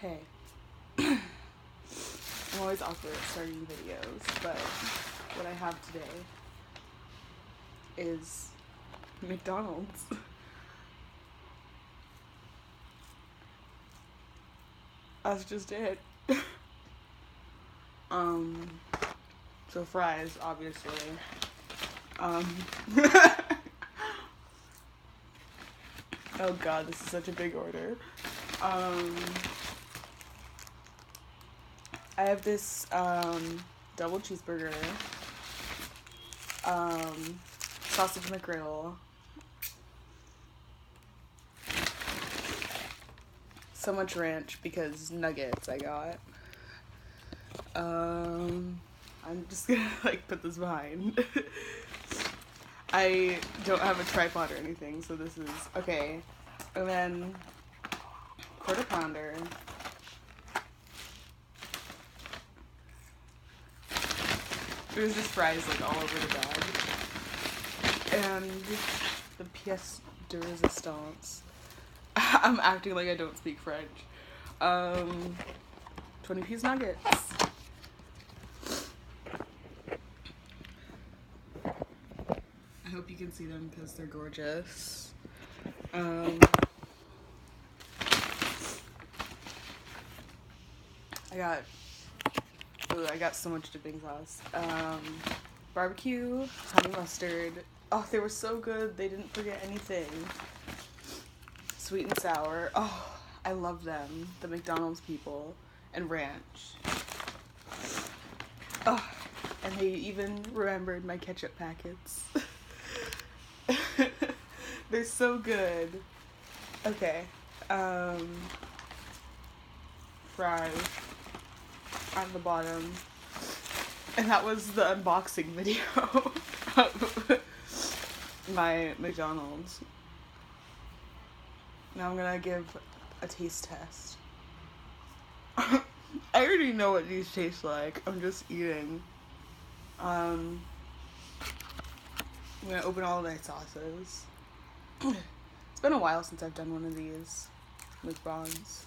Hey. I'm always awkward at starting videos, but what I have today is McDonald's. That's just it. So fries, obviously. Oh god, this is such a big order. I have this double cheeseburger, sausage McGriddle, so much ranch because nuggets I got. I'm just gonna put this behind. I don't have a tripod or anything, so this is okay. And then quarter pounder. There's just fries all over the bag. And the pièce de résistance. I'm acting like I don't speak French. 20-piece nuggets. I hope you can see them because they're gorgeous. I got so much dipping sauce. Barbecue, honey mustard. Oh, they were so good. They didn't forget anything. Sweet and sour. Oh, I love them. The McDonald's people. And ranch. Oh, and they even remembered my ketchup packets. They're so good. Okay. Fries on the bottom. And that was the unboxing video of my McDonald's. Now I'm gonna give a taste test. I already know what these taste like. I'm just eating. I'm gonna open all of my sauces. It's been a while since I've done one of these mukbangs.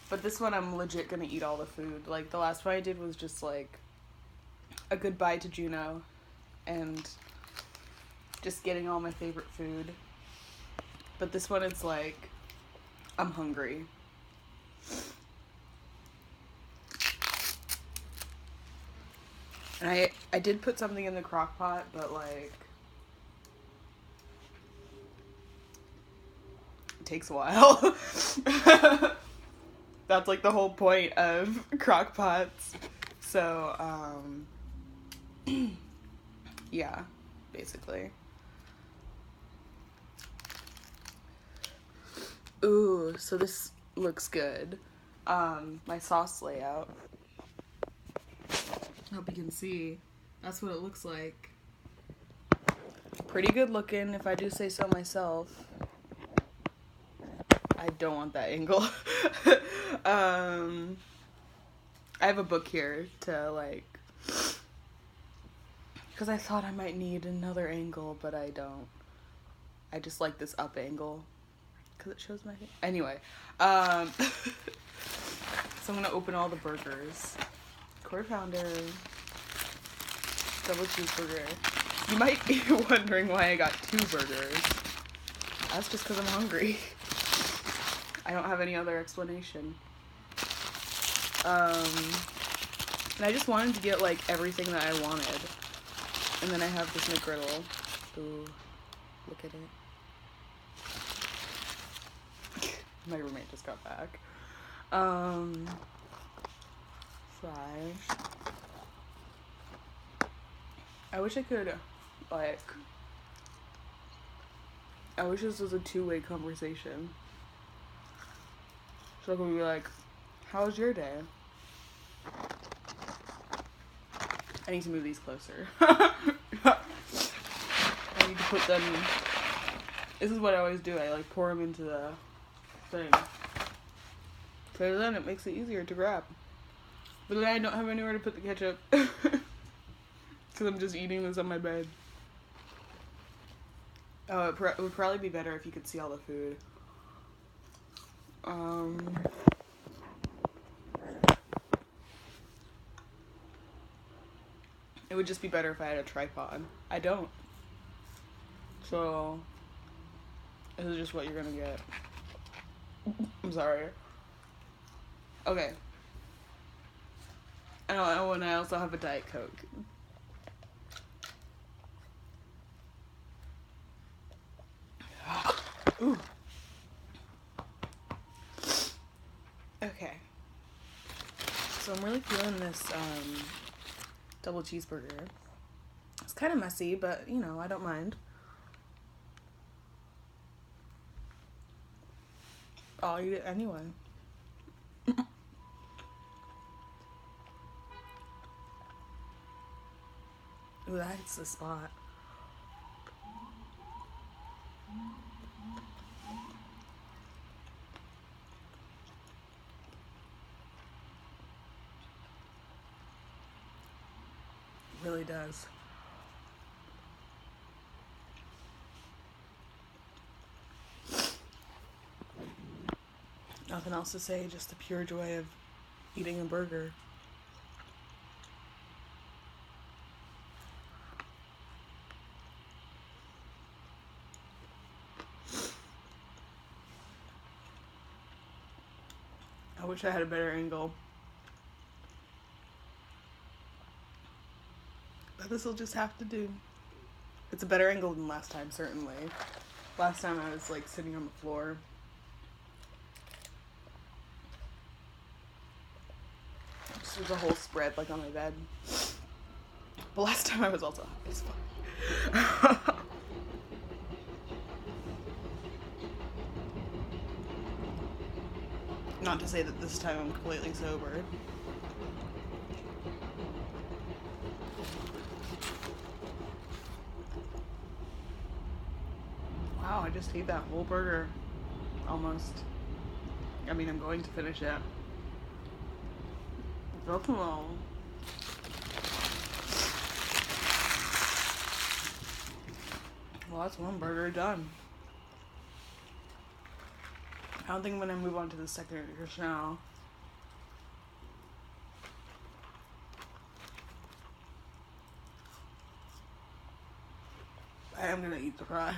But this one I'm legit gonna eat all the food. The last one I did was just a goodbye to Juno and just getting all my favorite food. But this one it's I'm hungry. And I did put something in the crock pot, but it takes a while. That's the whole point of crock pots. So, yeah, basically. Ooh, so this looks good. My sauce layout. I hope you can see. That's what it looks like. Pretty good looking, if I do say so myself. I don't want that angle. I have a book here to because I thought I might need another angle, but I don't. I just like this up angle because it shows my face. Anyway, so I'm gonna open all the burgers. Quarter pounder, double cheeseburger. You might be wondering why I got 2 burgers. That's just because I'm hungry. I don't have any other explanation. And I just wanted to get everything that I wanted. And then I have this McGriddle. Ooh, look at it. My roommate just got back. Fries. I wish I could, I wish this was a 2-way conversation. So I could be how was your day? I need to move these closer. I need to put them, this is what I always do, I pour them into the thing. So then it makes it easier to grab. But then I don't have anywhere to put the ketchup. Because I'm just eating this on my bed. Oh, it would probably be better if you could see all the food. It would just be better if I had a tripod. I don't. So, this is just what you're gonna get. I'm sorry. Okay. Oh, and I also have a Diet Coke. Ooh. Okay. So I'm really feeling this double cheeseburger. It's kind of messy, but you know, I don't mind. I'll eat it anyway. Ooh, that hits the spot. It really does. Nothing else to say, just the pure joy of eating a burger. I wish I had a better angle. But this will just have to do. It's a better angle than last time, certainly. Last time I was like sitting on the floor. Just was a whole spread like on my bed. But last time I was also high as fuck. Not to say that this time I'm completely sober. Wow, I just ate that whole burger. Almost. I mean, I'm going to finish it. That's long. Well, that's one burger done. I don't think I'm gonna move on to the second dish now. I am gonna eat the fries.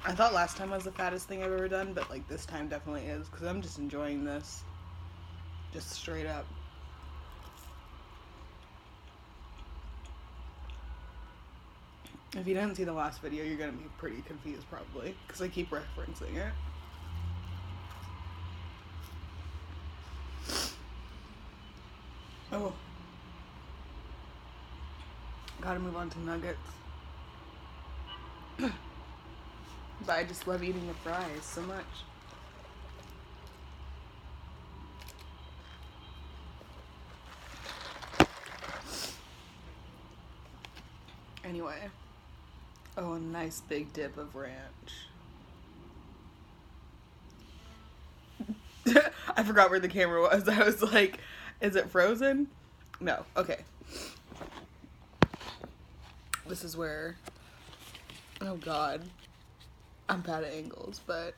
I thought last time was the fattest thing I've ever done, but like this time definitely is, because I'm just enjoying this. Just straight up. If you didn't see the last video, you're gonna be pretty confused probably, because I keep referencing it. Oh. Gotta move on to nuggets. But I just love eating the fries so much. Anyway. Oh, a nice big dip of ranch. I forgot where the camera was. I was like, is it frozen? No. Okay. This is where... Oh, God. I'm bad at angles, but...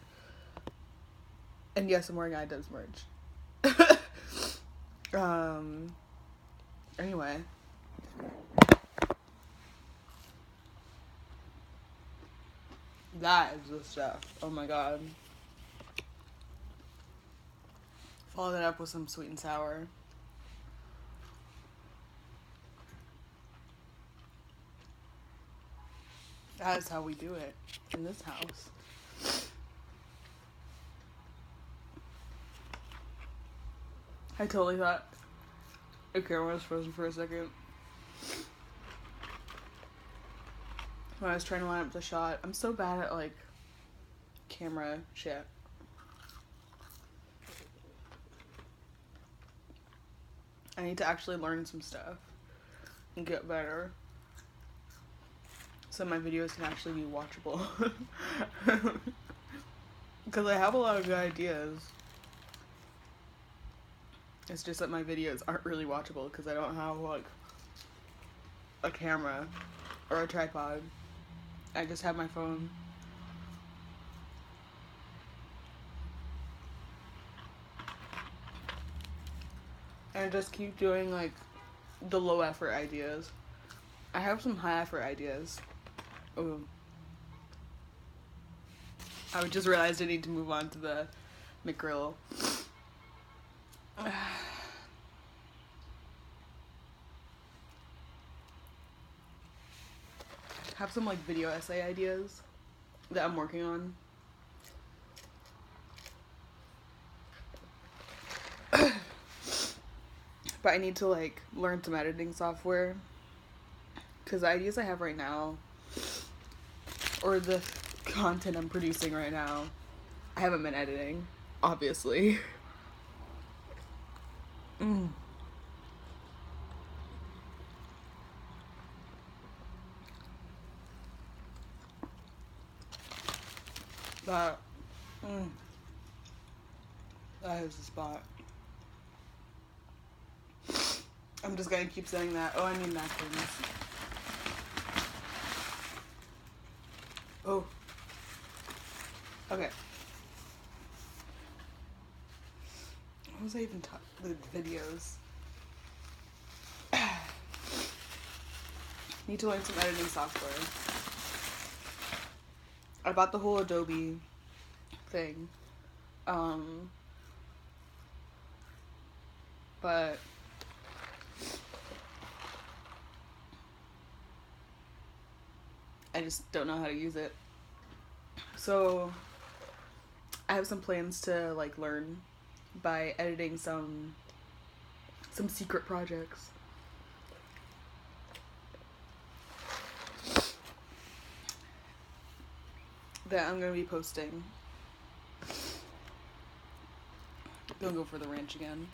And yes, I'm wearing iDubbbz merch. Anyway. That is the stuff. Oh my god. Follow that up with some sweet and sour. That is how we do it in this house. I totally thought the camera was frozen for a second. When I was trying to line up the shot. I'm so bad at, like, camera shit. I need to actually learn some stuff and get better so my videos can actually be watchable. Because I have a lot of good ideas. It's just that my videos aren't really watchable because I don't have, like, a camera or a tripod. I just have my phone. And just keep doing like the low effort ideas. I have some high effort ideas. Ooh. I just realized I need to move on to the McGrill. Have some like video essay ideas that I'm working on. But I need to like learn some editing software, because the ideas I have right now, or the content I'm producing right now, I haven't been editing, obviously. That that is the spot. I'm just gonna keep saying that. Oh, I need napkins. Oh. Okay. What was I even the videos? Need to learn some editing software. I bought the whole Adobe thing. But I just don't know how to use it. So I have some plans to like learn by editing some secret projects. That I'm gonna be posting. Don't go for the ranch again.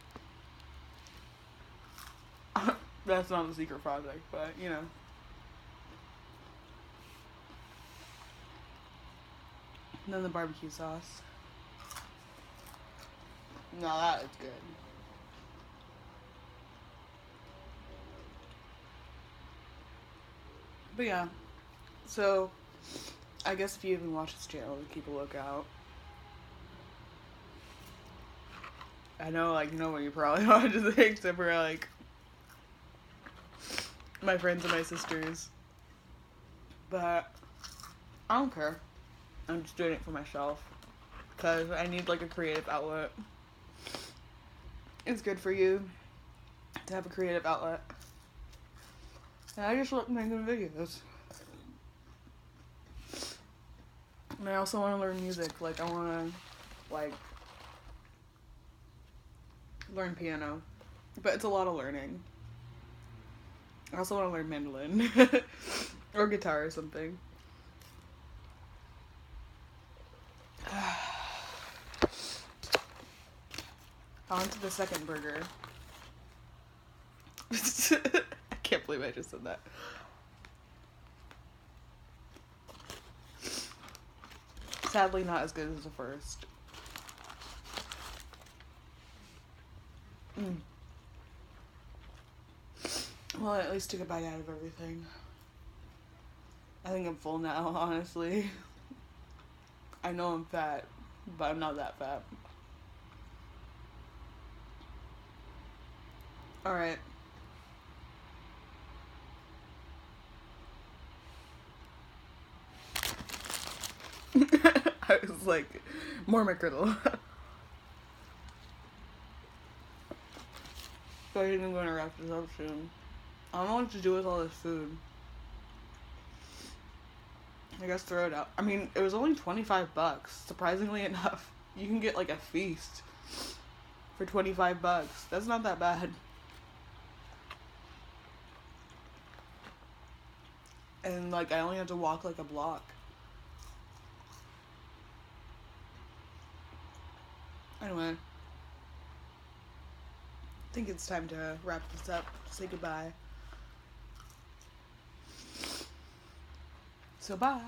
That's not a secret project, but you know. And then the barbecue sauce. No, that is good. But yeah, so I guess if you even watch this channel, keep a lookout. I know, like, no one you probably watch this except for like my friends and my sisters. But I don't care. I'm just doing it for myself because I need like a creative outlet. It's good for you to have a creative outlet. And I just love making videos. And I also want to learn music. Like, I want to, like, learn piano. But it's a lot of learning. I also want to learn mandolin. Or guitar or something. On to the second burger. I can't believe I just said that. Sadly, not as good as the first. Well, I at least took a bite out of everything. I think I'm full now, honestly. I know I'm fat, but I'm not that fat. Alright. I was like, more McGriddle. So I think I'm going to wrap this up soon. I don't know what to do with all this food. I guess throw it out. I mean, it was only $25. Surprisingly enough, you can get like a feast for $25. That's not that bad. And like, I only had to walk like a block. Anyway, I think it's time to wrap this up. Say goodbye. So bye.